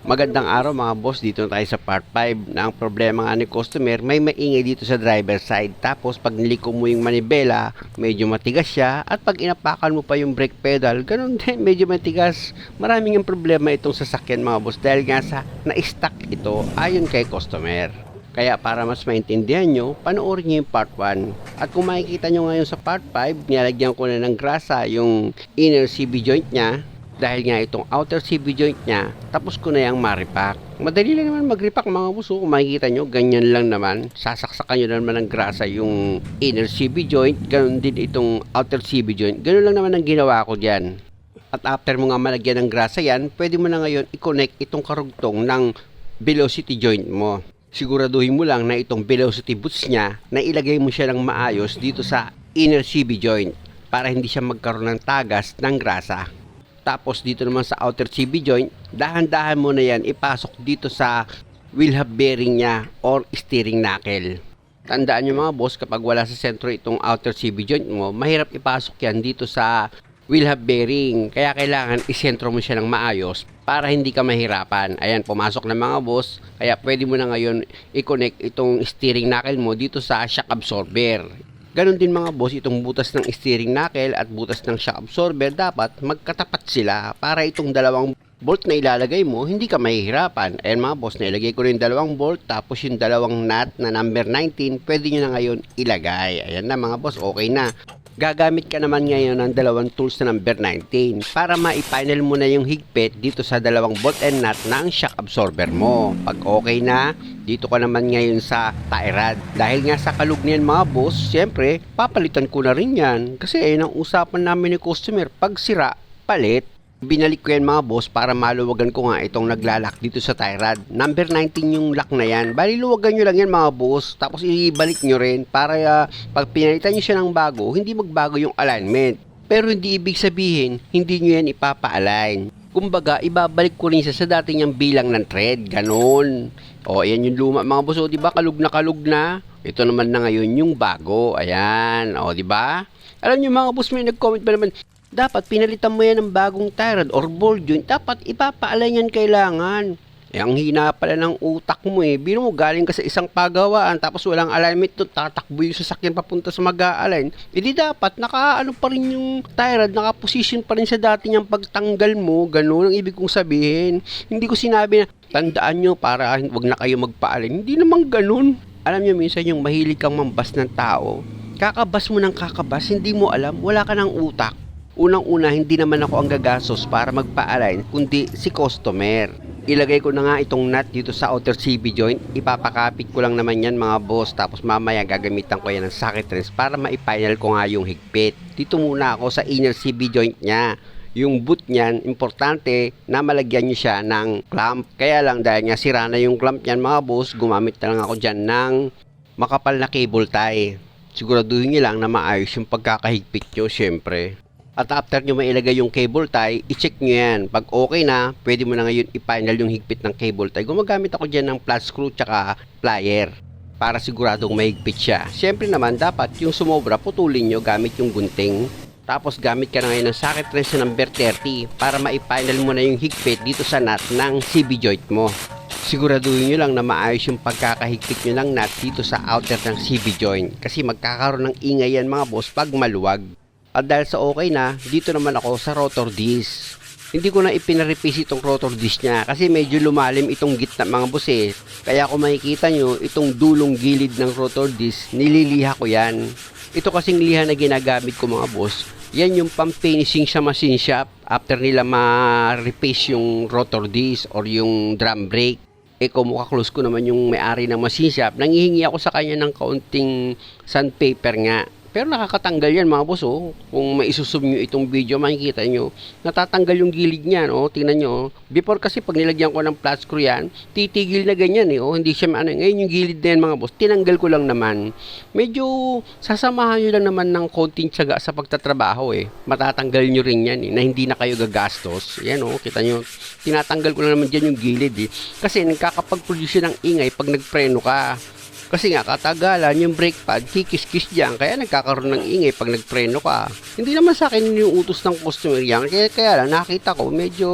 Magandang araw mga boss, dito na tayo sa part 5 na ang problema nga ni customer may maingay dito sa driver side, tapos pag niliko mo yung manibela medyo matigas siya, at pag inapakan mo pa yung brake pedal ganun din, medyo matigas. Maraming ang problema itong sasakyan mga boss dahil nga sa na-stuck ito ayon kay customer. Kaya para mas maintindihan nyo, panoorin nyo yung part 1. At kung makikita nyo ngayon sa part 5, nilagyan ko na ng grasa yung inner CB joint nya dahil nga itong outer CB joint nya, tapos ko na yung maripak. Madali lang naman mag-repack mga boss. Kung makikita nyo, ganyan lang naman. Sasaksakan nyo naman ng grasa yung inner CB joint, ganun din itong outer CB joint. Ganun lang naman ang ginawa ko dyan. At after mo nga malagyan ng grasa yan, pwede mo na ngayon i-connect itong karugtong ng velocity joint mo. Siguraduhin mo lang na itong velocity boots nya na ilagay mo siya ng maayos dito sa inner CB joint para hindi siya magkaroon ng tagas ng grasa. Tapos dito naman sa outer CB joint, dahan-dahan mo na yan ipasok dito sa wheel hub bearing nya or steering knuckle. Tandaan nyo mga boss, kapag wala sa sentro itong outer CB joint mo, mahirap ipasok yan dito sa wheel hub bearing. Kaya kailangan isentro mo siya ng maayos para hindi ka mahirapan. Ayan, pumasok na mga boss. Kaya pwede mo na ngayon i-connect itong steering knuckle mo dito sa shock absorber. Ganon din mga boss, itong butas ng steering knuckle at butas ng shock absorber dapat magkatapat sila para itong dalawang bolt na ilalagay mo hindi ka mahihirapan. Ayan mga boss, nailagay ko rin dalawang bolt, tapos yung dalawang nut na number 19 pwede nyo na ngayon ilagay. Ayan na mga boss, okay na. Gagamit ka naman ngayon ng dalawang tools na number 19 para ma-final mo na yung higpit dito sa dalawang bolt and nut ng shock absorber mo. Pag okay na, dito ka naman ngayon sa tie rod. Dahil nga sa kalug niyan mga boss, siyempre, papalitan ko na rin yan. Kasi ayun ang usapan namin ni customer, pag sira, palit. Binalik ko yan mga boss para maluwagan ko nga itong naglalak dito sa tie rod. Number 19 yung lock na yan. Bali luwagan nyo lang yan mga boss. Tapos ibalik nyo rin para pag pinalitan nyo siya ng bago, hindi magbago yung alignment. Pero hindi ibig sabihin, hindi nyo yan ipapa-align. Kumbaga, ibabalik ko rin siya sa dati niyang bilang ng thread. Ganon. O, ayan yung luma mga boss. O, diba? Kalug na. Ito naman na ngayon yung bago. Ayan. O, diba? Alam nyo mga boss, may nag-comment pa naman, dapat pinalitan mo yan ng bagong tie rod or ball joint. Dapat ipapaalign yan kailangan. Ang hina pala ng utak mo eh. Biro mo galing ka sa isang pagawaan tapos walang alignment doon, tatakbo yung sasakyan papunta sa mag-a-align. Di dapat naka-ano pa rin yung tie rod, naka-position pa rin sa dati niyang pagtanggal mo. Ganun ang ibig kong sabihin. Hindi ko sinabi na tandaan nyo para wag na kayo magpa-align. Hindi naman ganun. Alam nyo minsan yung mahilig kang mambas ng tao, kakabas mo ng kakabas, hindi mo alam, wala ka ng utak. Unang-una, hindi naman ako ang gagastos para magpa-align, kundi si customer. Ilagay ko na nga itong nut dito sa outer CB joint. Ipapakapit ko lang naman yan mga boss. Tapos mamaya gagamitan ko yan ng socket wrench para ma-final ko nga yung higpit. Dito muna ako sa inner CB joint nya. Yung boot niyan, importante na malagyan nyo siya ng clamp. Kaya lang dahil nga sira na yung clamp niyan mga boss, gumamit na lang ako dyan ng makapal na cable tie. Siguraduhin nyo lang na maayos yung pagkakahigpit nyo syempre. At after nyo mailagay yung cable tie, i-check nyo yan. Pag okay na, pwede mo na ngayon i-final yung higpit ng cable tie. Gumagamit ako dyan ng flat screw tsaka plier para siguradong mahigpit siya. Siyempre naman, dapat yung sumobra, putulin nyo gamit yung gunting. Tapos gamit ka na ngayon ng socket wrench na number 30 para ma-final mo na yung higpit dito sa nut ng CB joint mo. Siguraduhin nyo lang na maayos yung pagkakahigpit nyo ng nut dito sa outer ng CB joint. Kasi magkakaroon ng ingay yan mga boss pag maluwag. At dahil sa okay na, dito naman ako sa rotor disc. Hindi ko na ipinareplace itong rotor disc niya kasi medyo lumalim itong gitna mga boss eh. Kaya kung makikita nyo, itong dulong gilid ng rotor disc, nililiha ko yan. Ito kasing liha na ginagamit ko mga boss, yan yung pang-finishing sa machine shop after nila ma-replace yung rotor disc or yung drum brake. Kung makaklose ko naman yung may-ari ng machine shop, nangihingi ako sa kanya ng kaunting sandpaper nga. Pero nakakatanggal yan mga boss oh. Kung maisusub nyo itong video, makikita nyo natatanggal yung gilid niyan oh. Tingnan nyo oh. Before kasi pag nilagyan ko ng flat screw yan, titigil na ganyan eh oh. Hindi siya ano. Ngayon yung gilid na yan mga boss, tinanggal ko lang naman. Medyo sasamahan nyo lang naman ng konting tiyaga sa pagtatrabaho eh. Matatanggal nyo rin yan eh, na hindi na kayo gagastos. Yan oh, kita nyo, tinatanggal ko lang naman dyan yung gilid eh. Kasi nagkakapag-produce ng ingay pag nagpreno ka. Kasi nga katagalan yung brake pad kikis-kis diyan kaya nagkakaroon ng ingay pag nagpreno ka. Hindi naman sa akin yung utos ng customer yan kaya lang nakita ko medyo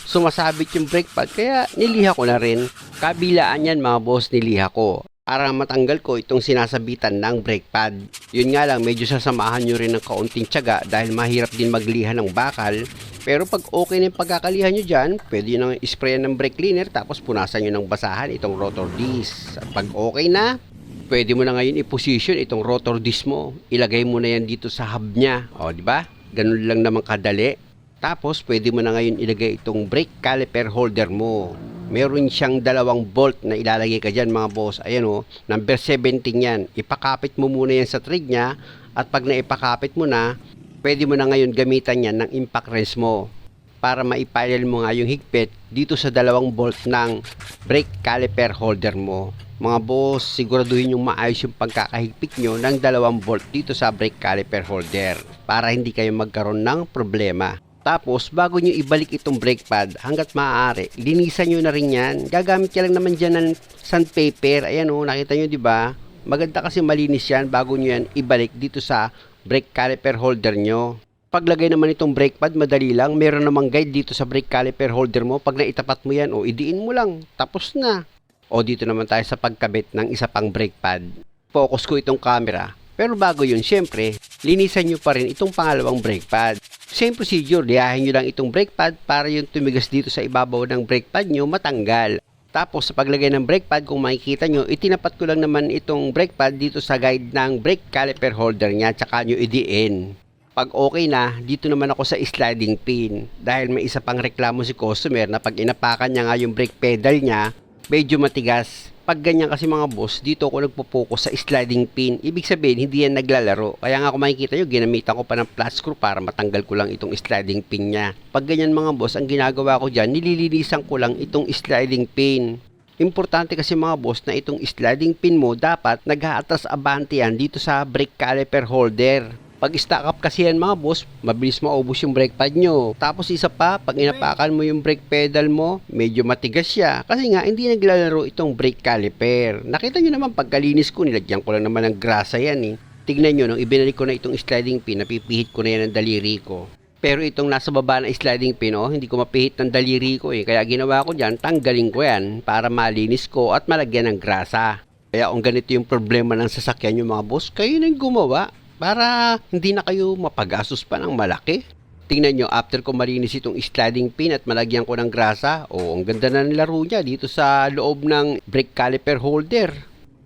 sumasabit yung brake pad kaya niliha ko na rin. Kabilaan yan mga boss, niliha ko para matanggal ko itong sinasabitan ng brake pad. Yun nga lang, medyo sasamahan nyo rin ng kaunting tiyaga dahil mahirap din magliha ng bakal. Pero pag okay na yung pagkakalihan nyo dyan, pwede nyo nang isprayan ng brake cleaner tapos punasan nyo ng basahan itong rotor disc. At pag okay na, pwede mo na ngayon i-position itong rotor disc mo. Ilagay mo na yan dito sa hub nya. O, di ba? Ganun lang naman kadali. Tapos, pwede mo na ngayon ilagay itong brake caliper holder mo. Meron siyang 2 bolt na ilalagay ka dyan mga boss. Ayan o, number 17 yan. Ipakapit mo muna yan sa thread nya. At pag naipakapit mo na, pwede mo na ngayon gamitan yan ng impact wrench mo. Para maipilal mo nga yung higpit dito sa 2 bolt ng brake caliper holder mo. Mga boss, siguraduhin yung maayos yung pagkakahigpit nyo ng 2 bolt dito sa brake caliper holder. Para hindi kayo magkaroon ng problema. Tapos, bago nyo ibalik itong brake pad, hanggat maaari, linisan nyo na rin yan. Gagamit ka lang naman dyan ng sandpaper. Ayan o, nakita nyo diba? Maganda kasi malinis yan bago nyo yan ibalik dito sa brake caliper holder nyo. Paglagay naman itong brake pad, madali lang. Meron namang guide dito sa brake caliper holder mo. Pag naitapat mo yan, o idiin mo lang. Tapos na. O dito naman tayo sa pagkabit ng isa pang brake pad. Focus ko itong camera. Pero bago yun, syempre, linisan nyo pa rin itong pangalawang brake pad. Same procedure, liyahin nyo lang itong brake pad para yung tumigas dito sa ibabaw ng brake pad nyo matanggal. Tapos sa paglagay ng brake pad, kung makikita nyo, itinapat ko lang naman itong brake pad dito sa guide ng brake caliper holder nya, tsaka nyo idiin. Pag okay na, dito naman ako sa sliding pin. Dahil may isa pang reklamo si customer na pag inapakan niya nga yung brake pedal niya, medyo matigas. Pag ganyan kasi mga boss, dito ako nagpo-focus sa sliding pin. Ibig sabihin, hindi yan naglalaro. Kaya nga kung makikita nyo, ginamitan ko pa ng flat screw para matanggal ko lang itong sliding pin niya. Pag ganyan mga boss, ang ginagawa ko dyan, nililinisan ko lang itong sliding pin. Importante kasi mga boss na itong sliding pin mo dapat nag-aatras abante yan dito sa brake caliper holder. Pag stack up kasi yan mga boss, mabilis maubos yung brake pad nyo. Tapos isa pa, pag inapakan mo yung brake pedal mo, medyo matigas siya. Kasi nga, hindi naglalaro itong brake caliper. Nakita nyo naman, pagkalinis ko, nilagyan ko lang naman ng grasa yan eh. Tignan nyo, nung ibinalik ko na itong sliding pin, napipihit ko na yan ng daliri ko. Pero itong nasa baba na sliding pin, hindi ko mapihit ng daliri ko eh. Kaya ginawa ko dyan, tanggalin ko yan para malinis ko at malagyan ng grasa. Kaya kung ganito yung problema ng sasakyan nyo mga boss, kayo nang gumawa. Para hindi na kayo mapagastos pa ng malaki. Tingnan nyo, after ko malinis itong sliding pin at malagyan ko ng grasa, ang ganda na nilaro niya dito sa loob ng brake caliper holder.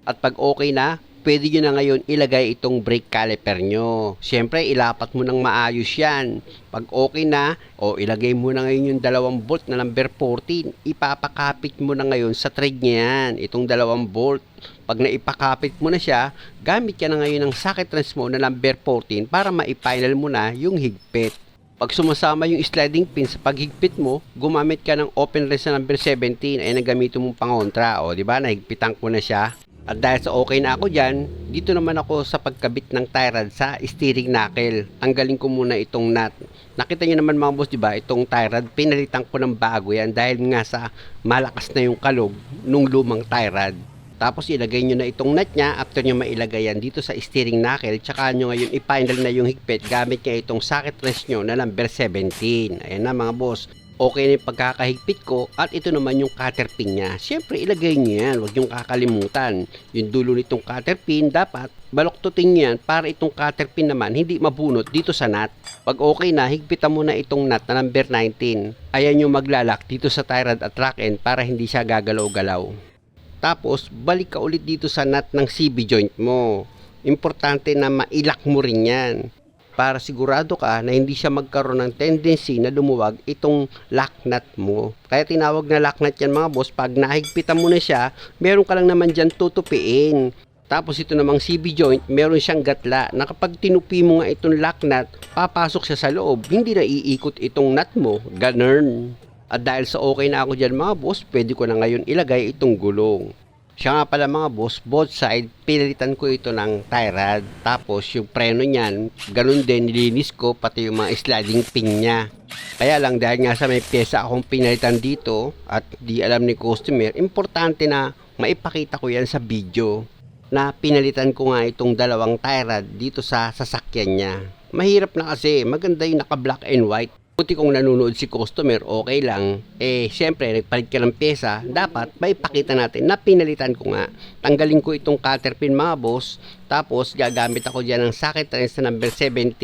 At pag okay na, pwede nyo na ngayon ilagay itong brake caliper nyo. Siyempre, ilapat mo ng maayos yan. Pag okay na, ilagay mo na ngayon yung 2 bolt na number 14. Ipapakapit mo na ngayon sa thread niya yan, itong 2 bolt. Pag naipakapit mo na siya, gamit ka na ngayon ng socket wrench mo na number 14 para maipinal mo na yung higpit. Pag sumasama yung sliding pin sa paghigpit mo, gumamit ka ng open wrench na number 17 ay nagamito mong pangontra. Diba? Nahigpitan ko na siya. At dahil sa okay na ako dyan, dito naman ako sa pagkabit ng tie rod sa steering knuckle. Tanggalin ko muna itong nut. Nakita nyo naman mga boss, diba? Itong tie rod, pinalitan ko ng bago yan dahil nga sa malakas na yung kalog nung lumang tie rod. Tapos ilagay nyo na itong nut nya after nyo mailagay yan dito sa steering knuckle. Tsaka nyo ngayon i-final na yung higpit gamit nyo itong socket wrench nyo na number 17. Ayan na mga boss. Okay na yung pagkakahigpit ko at ito naman yung cutter pin nya. Siyempre ilagay nyo yan. Huwag nyo kakalimutan. Yung dulo nitong cutter pin dapat baloktutin nyo yan para itong cutter pin naman hindi mabunot dito sa nut. Pag okay na, higpitan mo na itong nut na number 19. Ayan yung maglalak dito sa tie rod at track end para hindi siya gagalaw-galaw. Tapos, balik ka ulit dito sa nut ng CV joint mo. Importante na mailak mo rin yan. Para sigurado ka na hindi siya magkaroon ng tendency na lumuwag itong lock nut mo. Kaya tinawag na lock nut yan mga boss. Pag nahigpitan mo na siya, meron ka lang naman dyan tutupiin. Tapos ito namang CV joint, meron siyang gatla na kapag tinupi mo nga itong lock nut, papasok siya sa loob. Hindi na iikot itong nut mo. Ganun. At dahil sa okay na ako dyan mga boss, pwede ko na ngayon ilagay itong gulong. Siya nga pala mga boss, both side, pinalitan ko ito ng tie rod. Tapos yung preno niyan, ganun din, nilinis ko pati yung mga sliding pin niya. Kaya lang dahil nga sa may pyesa akong pinalitan dito at di alam ni customer, importante na maipakita ko yan sa video. na pinalitan ko nga itong dalawang tie rod dito sa sasakyan niya. Mahirap na kasi, maganda yung naka black and white. Buti kung nanonood si customer, okay lang. Siyempre, nagpalit ka ng pyesa, dapat maipakita natin na pinalitan ko nga. Tanggalin ko itong cutter pin mga boss, tapos gagamit ako dyan ng socket wrench na number 17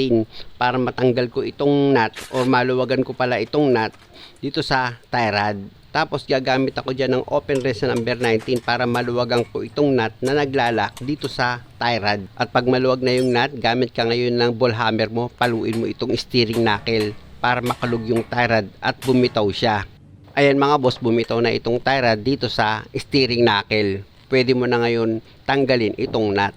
para matanggal ko itong nut or maluwagan ko pala itong nut dito sa tie rod. Tapos gagamit ako dyan ng open wrench na number 19 para maluwagan ko itong nut na naglalak dito sa tie rod. At pag maluwag na yung nut, gamit ka ngayon ng ball hammer mo, paluin mo itong steering knuckle para makalug yung tie rod at bumitaw siya. Ayan mga boss, bumitaw na itong tie rod dito sa steering knuckle. Pwede mo na ngayon tanggalin itong nut.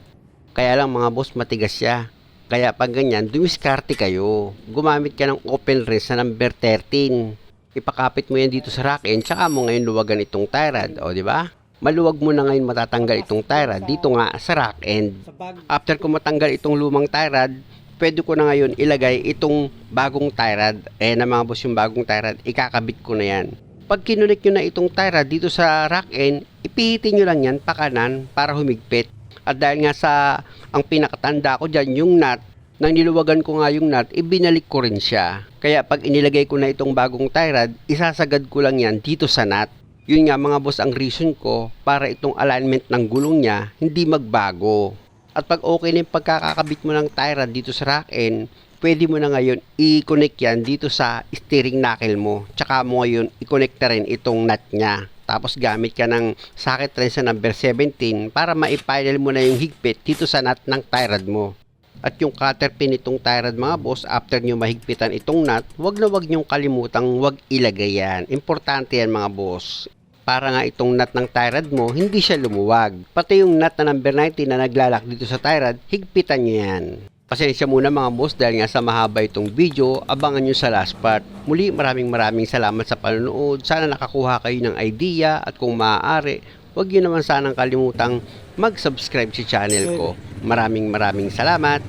Kaya lang mga boss, matigas siya. Kaya pag ganyan, dumiskarte kayo. Gumamit ka ng open wrench na number 13. Ipakapit mo yan dito sa rack end, tsaka mo ngayon luwagan itong tie rod. O di ba? Maluwag mo na ngayon matatanggal itong tie rod dito nga sa rack end. After ko matanggal itong lumang tie rod, pwede ko na ngayon ilagay itong bagong tie rod. Na mga boss, yung bagong tie rod, ikakabit ko na yan. Pag kinunik nyo na itong tie rod dito sa rack end, ipihitin nyo lang yan pa kanan para humigpit. At dahil nga sa ang pinakatanda ko dyan, yung nut, nang niluwagan ko nga yung nut, ibinalik ko rin siya. Kaya pag inilagay ko na itong bagong tie rod, isasagad ko lang yan dito sa nut. Yun nga mga boss ang reason ko para itong alignment ng gulong niya hindi magbago. At pag okay na yung pagkakakabit mo ng tie rod dito sa rack end, pwede mo na ngayon i-connect yan dito sa steering knuckle mo. Tsaka mo ngayon i-connect na rin itong nut niya. Tapos gamit ka ng socket wrench na number 17 para maipinal mo na yung higpit dito sa nut ng tie rod mo. At yung cutter pin itong tie rod mga boss, after nyo mahigpitan itong nut, wag nyong kalimutang wag ilagay yan. Importante yan mga boss. Para nga itong nut ng tie rod mo, hindi siya lumuwag. Pati yung nut na number 19 na naglalak dito sa tie rod, higpitan nyo yan. Pasensya muna mga boss dahil nga sa mahaba itong video, abangan nyo sa last part. Muli maraming salamat sa panonood. Sana nakakuha kayo ng idea at kung maaari, huwag nyo naman sanang kalimutang mag-subscribe sa channel ko. Maraming salamat.